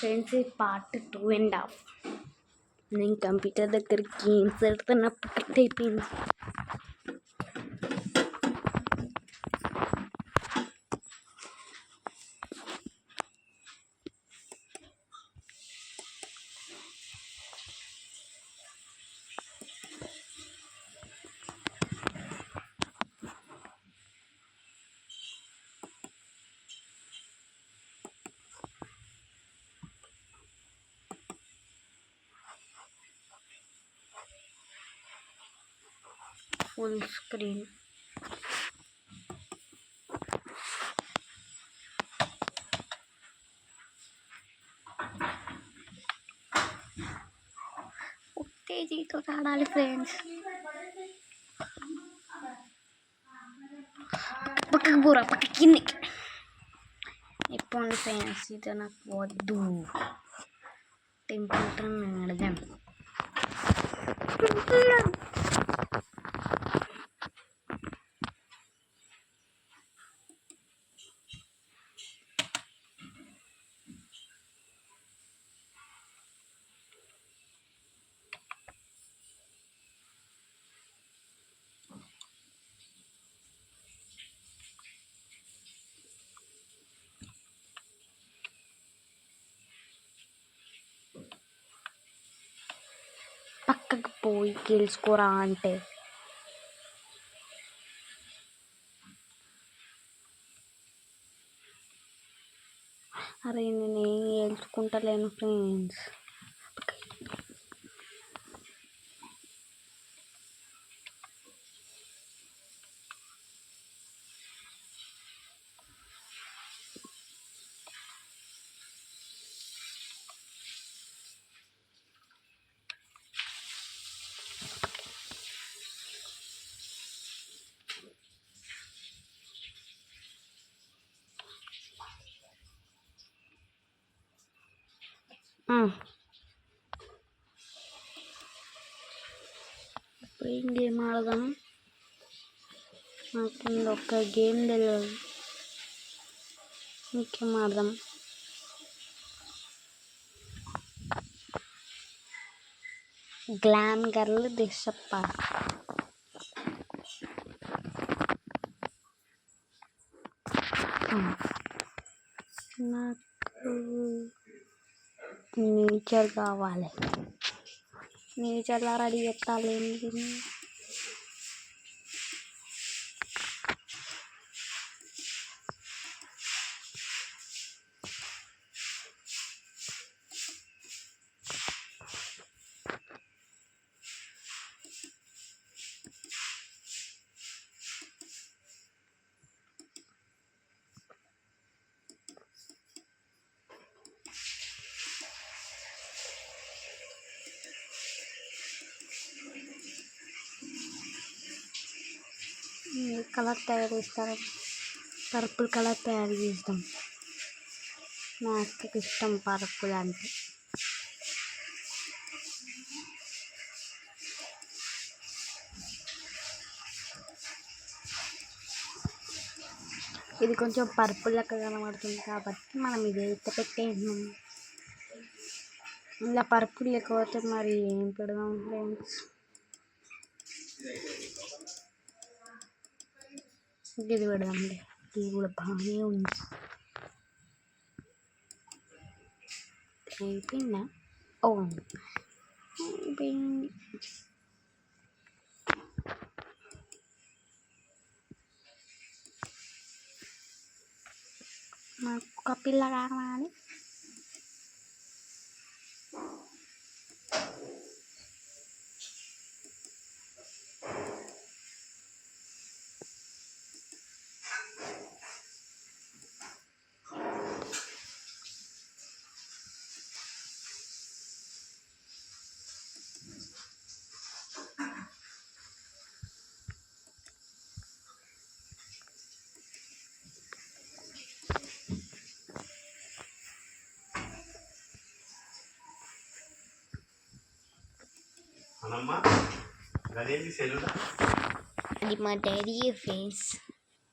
Friends part 2.5. నేను computer దగ్గర games ఆడుతున్నప్పుడు కట్ అయిపోయింది. Full screen. ఉత్తేజీతో ఆడాలి ఫ్రెండ్స్. పక్కకు పోరా, పక్క కిందికి. ఇప్పుడు ఫ్రెండ్స్ ఇది నాకు వద్దు. టెంపుల్ టర్న్ ఆడదాం. పక్కకు పోయి గెలుచుకోరా అంటే అరే నేనేం గెలుచుకుంటలేను ఫ్రెండ్స్. ఇప్పుడు ఏం గేమ్ ఆడదాం? నాకు ఒక్క గేమ్ తెలియదు. ఇంకేం ఆడదాం? గ్లామ్ గర్ల్ దిశప్ప. నాకు నేచర్ కావాలి. నేచర్లా రెడీ పెట్టాలి. కలర్ తయారు చేస్తారు. పర్పుల్ కలర్ తయారు చేస్తాం. నాకు ఇష్టం పర్పుల్ అంటే. ఇది కొంచెం పర్పుల్ లెక్క కనబడుతుంది కాబట్టి మనం ఇది అయితే పెట్టేసాం. ఇలా పర్పుల్ లేకపోతే మరి ఏం పెడదాం ఫ్రెండ్స్? ఇది పెడదాంలే. ఇది కూడా బాగానే ఉంది. అయిపోయిందా? అయిపోయింది. నాకు ఒక పిల్ల కావాలి. అది మా డాడీ ఫ్రెండ్స్.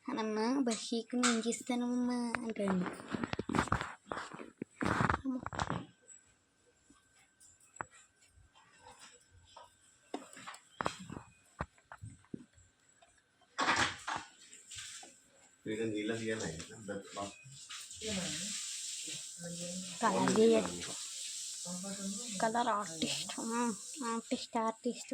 అనమ్మ బషీకు నేను చేస్తానమ్మా అంటాడు. కలర్ కలర్ ఆర్టిస్ట్ ఆర్టిస్ట్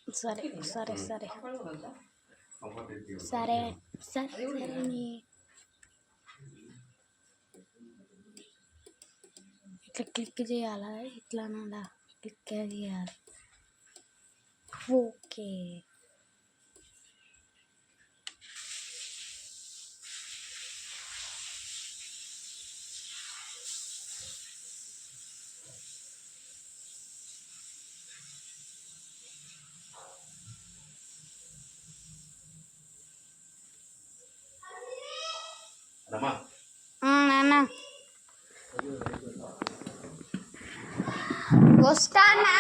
సరే సరే సరే సరే సరే ఇట్లా క్లిక్ చేయాలా ఇట్లా అలా క్లిక్ చేయాలి ఓకే నాన్న వస్తానా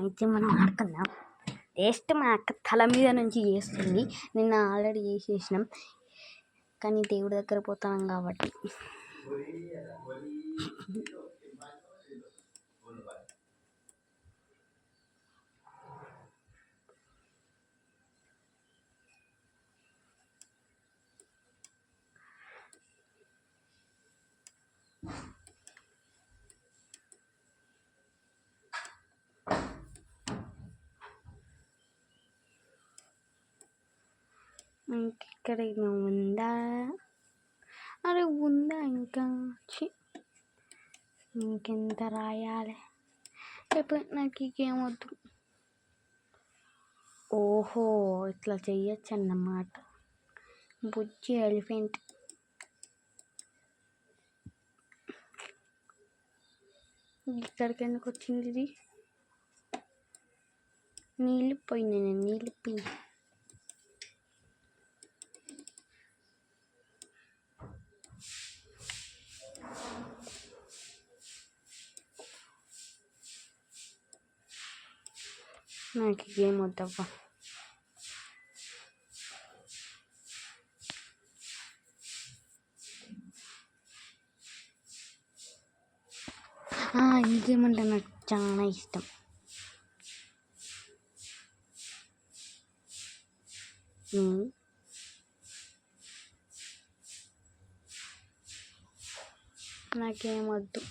ఓకే మనం ఆడుకుందాం టేస్ట్ మా అక్క తల మీద నుంచి చేస్తుంది నిన్న ఆల్రెడీ చేసేసినాం కానీ దేవుడి దగ్గర పోతాం కాబట్టి ఇక్కడ ఉందా అరే ఉందా ఇంకా ఇంకెంత రాయాలి ఇప్పుడు నాకు ఇంకేమొద్దు ఓహో ఇట్లా చెయ్యొచ్చు అన్నమాట బుజ్జి ఎలిఫెంట్ ఇక్కడికి ఎందుకు వచ్చింది ఇది నీళ్ళు పోయింది నేను నీళ్ళు పోయి నాకు ఏం వద్దవ్వా ఇంకేమంటే నాకు చాలా ఇష్టం నాకేమొద్దు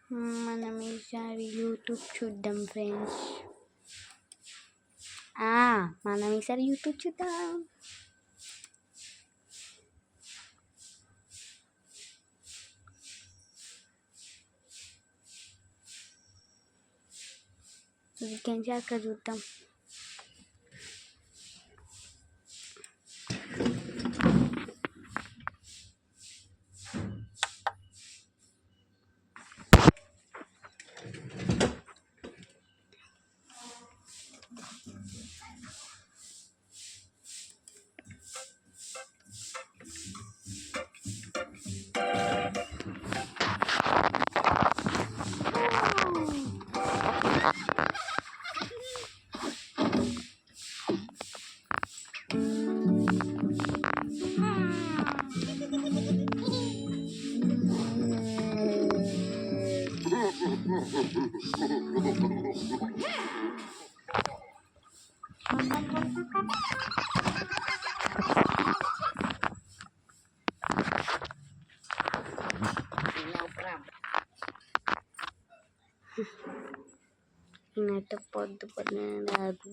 మనం ఈసారి యూట్యూబ్ చూద్దాం ఫ్రెండ్స్ మనం ఈసారి యూట్యూబ్ చూద్దాం వీకెండ్ అక్కడ చూద్దాం నైట్ పొద్దున్నే రాదు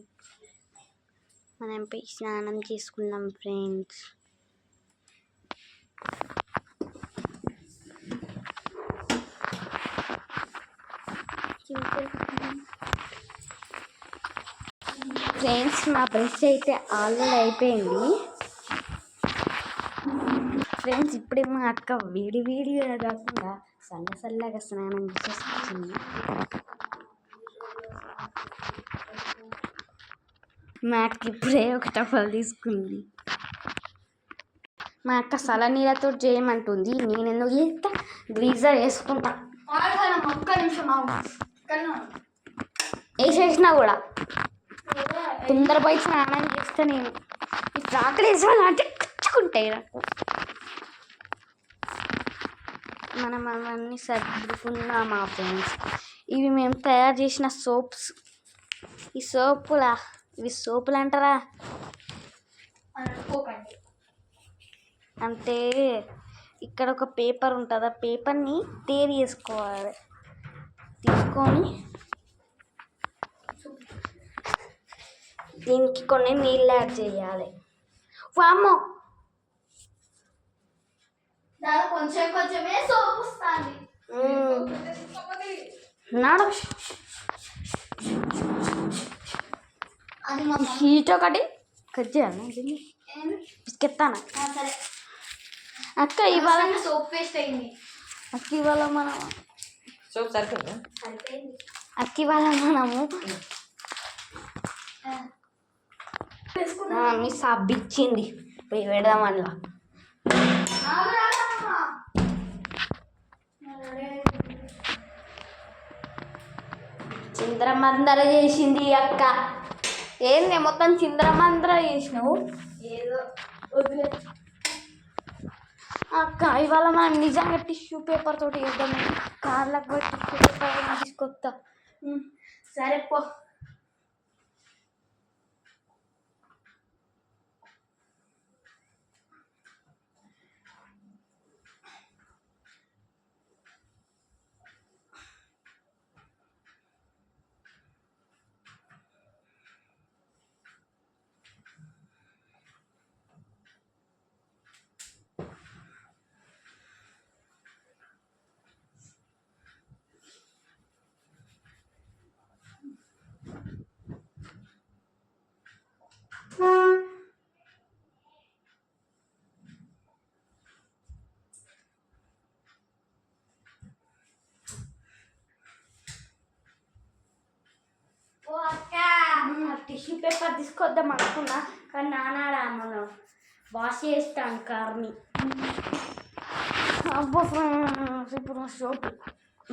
మనం పోయి స్నానం చేసుకుందాం ఫ్రెండ్స్ ఫ్రెండ్స్ మా బ్రష్ అయితే ఆల్రెడీ అయిపోయింది ఫ్రెండ్స్ ఇప్పుడే మా అక్క వేడిగా కాకుండా చల్లగా స్నానం చేసేసుకుంది మా అక్క ఇప్పుడే ఒక టఫల్ తీసుకుంది మా అక్క చల్ల నీళ్ళతో చేయమంటుంది నేను ఎందుకు చేస్తా గ్రీజర్ వేసుకుంటా ఒక్క నిమిషం వేసేసినా కూడా తొందరపోయి స్నానం చేస్తే నేను ఈ ఫ్రాకులు వేసానంటే కచ్చుకుంటాయి నాకు. మనం అవన్నీ సర్దుకున్నామా ఫ్రెండ్స్. ఇవి మేము తయారు చేసిన సోప్స్. ఈ సోపులా ఇవి సోపులు అంటారా అంటే ఇక్కడ ఒక పేపర్ ఉంటుంది. ఆ పేపర్ని తేరి వేసుకోవాలి. తీసుకొని దీనికి కొన్ని నీళ్ళు యాడ్ చేయాలి. వామ్మో కొంచెం కొంచెమే సోపు వస్తుంది. అది హీట్ ఒకటి కట్ చేయాలి. బిస్కెత్తాను. సరే అక్క ఇవాళ సోప్ వేస్ట్ అయింది. అక్క ఇవాళ మనం సోప్ సరిపోయింది. అక్క ఇవాళ మనము మీ సబ్బు ఇచ్చింది పోయి పెడదాం అందులో. చింద్రమందర చేసింది అక్క. ఏంది మొత్తం చింద్రమందర చేసినావు? ఏదో అక్క ఇవాళ మనం నిజంగా టిష్యూ పేపర్ తోటి వేద్దాం. కార్లకు పోయి టిష్యూ పేపర్ తీసుకొస్తా. సరే పో. టిష్యూ పేపర్ తీసుకొద్దాం అనుకున్నా కానీ నానాడా మనం వాష్ చేస్తాను కార్ని. అబ్బో ఇప్పుడు సోప్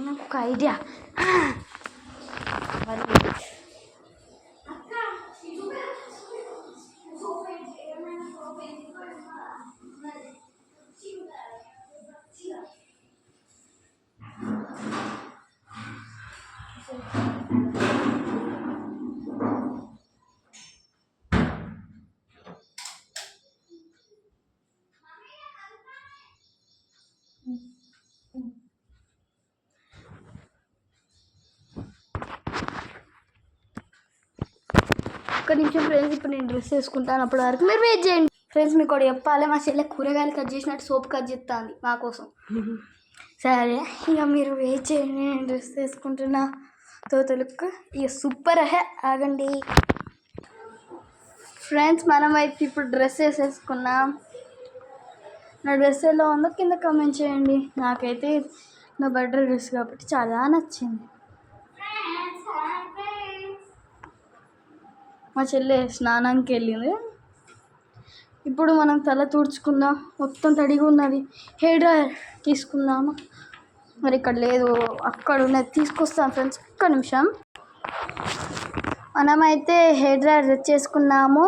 నాకు ఒక ఐడియా. ఒక్క నిమిషం ఫ్రెండ్స్, ఇప్పుడు నేను డ్రెస్ వేసుకుంటాను. అప్పటి వరకు మీరు వెయిట్ చేయండి. ఫ్రెండ్స్ మీకు ఒకటి చెప్పాలి, మా చెల్లె కూరగాయలు కట్ చేసినట్టు సోప్ కట్ చేస్తుంది మా కోసం. సరే ఇక మీరు వెయిట్ చేయండి, నేను డ్రెస్ వేసుకుంటున్నా. తోతలకు ఇక సూపర్ ఆగండి ఫ్రెండ్స్. మనమైతే ఇప్పుడు డ్రెస్ వేసేసుకున్నాం. నా డ్రెస్ ఎలా ఉందో కింద కామెంట్ చేయండి. నాకైతే నా బర్త్డే డ్రెస్ కాబట్టి చాలా నచ్చింది. మా చెల్లె స్నానానికి వెళ్ళింది. ఇప్పుడు మనం తల తుడుచుకుందాం, మొత్తం తడిగా ఉన్నది. హెయిర్ డ్రైయర్ తీసుకుందాము. మరి ఇక్కడ లేదు, అక్కడ ఉన్నది తీసుకొస్తాం ఫ్రెండ్స్. ఒక్క నిమిషం. మనమైతే హెయిర్ డ్రైయర్ తెచ్చేసుకున్నాము.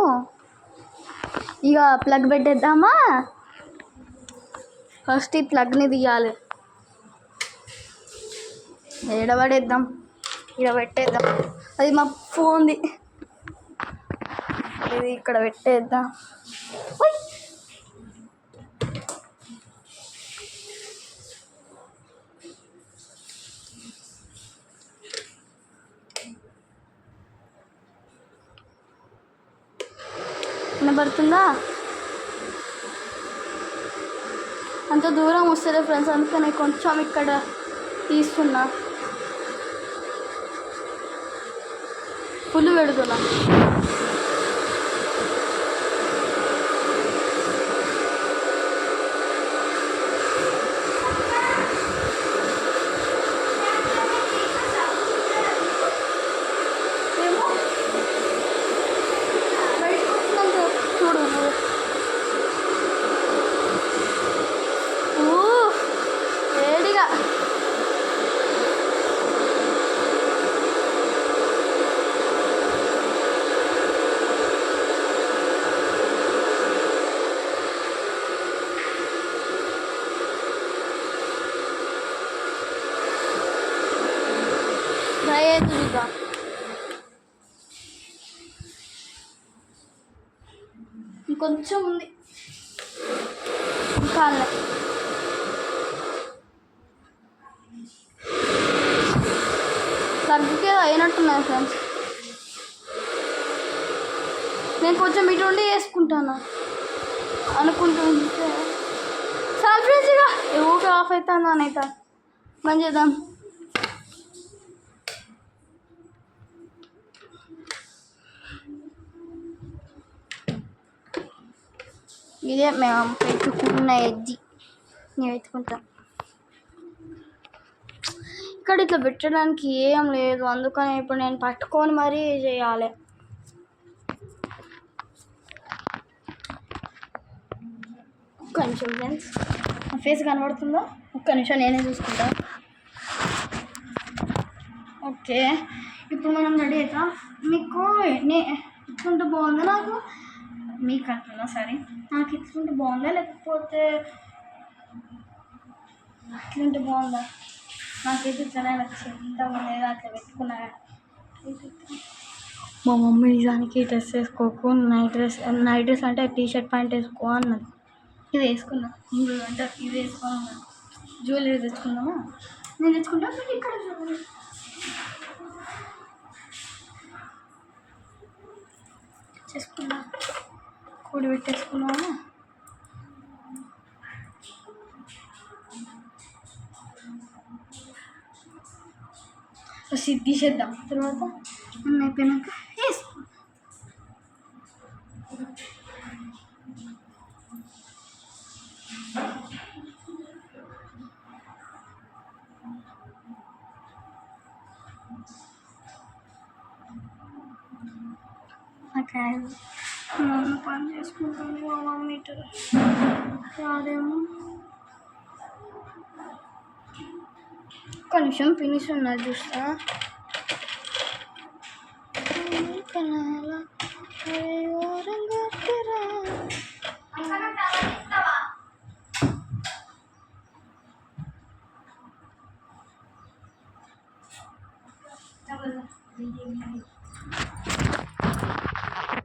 ఇక ప్లగ్ పెట్టేద్దామా? ఫస్ట్ ఈ ప్లగ్ని తీయాలి. ఎడబడేద్దాం, ఇక్కడ పెట్టేద్దాం. అది మా ఫోన్ది, ఇది ఇక్కడ పెట్టేద్దాం. వినబడుతుందా? అంత దూరం వస్తుంది ఫ్రెండ్స్, అందుకని కొంచెం ఇక్కడ తీస్తున్నా. ఫుల్ పెడుతున్నా. ఇంకొంచెం ఉంది కాలే. దగ్గరికి అయినట్టున్నాయి ఫ్రెండ్స్. నేను కొంచెం ఇటు ఉండి వేసుకుంటాను అనుకుంటుంటే చాలా ఫ్రెండ్స్గా ఊకే ఆఫ్ అవుతాను అని అవుతా. మంచి చేద్దాం. ఇదే మేము పెట్టుకున్న ఎడ్జి నేను ఎత్తుకుంటాం. ఇక్కడ ఇట్లా పెట్టడానికి ఏం లేదు, అందుకని ఇప్పుడు నేను పట్టుకొని మరీ చేయాలి. ఒక్క నిమిషం ఫ్రెండ్స్, నా ఫేస్ కనబడుతుందో ఒక్క నిమిషం నేనే చూసుకుంటా. ఓకే, ఇప్పుడు మనం రెడీ అవుతాం. మీకు ఇట్లుంటే బాగుందా, నాకు మీకు అంటున్నా సరే, నాకు ఇట్లుంటే బాగుందా లేకపోతే ఇట్లుంటే బాగుందా? నాకైతే ఇట్లనే నచ్చింది. ఇంతకుముందు ఏదో అట్లా పెట్టుకున్నా. మా మమ్మీ నిజానికి డ్రెస్ వేసుకోకు, నైట్ డ్రెస్ అంటే టీషర్ట్ ప్యాంట్ వేసుకో అన్నది. ఇది వేసుకున్నా, అంటే ఇది వేసుకోవాలన్నా. జ్యువెలరీ తెచ్చుకుందామా? నేను తెచ్చుకుంటా, మీరు ఇక్కడ జ్యువెలరీ చేసుకున్నా, కూడి పెట్టేసుకున్నామా? ఫస్ట్ తీసేద్దాం, తర్వాత అన్నీ అయిపోయినాక వేసుకుందాం. పని చేసుకుంటాను. మా మమ్మీ రాదేమో. ఒక్క నిమిషం ఫినిష్ ఉన్నది చూస్తా.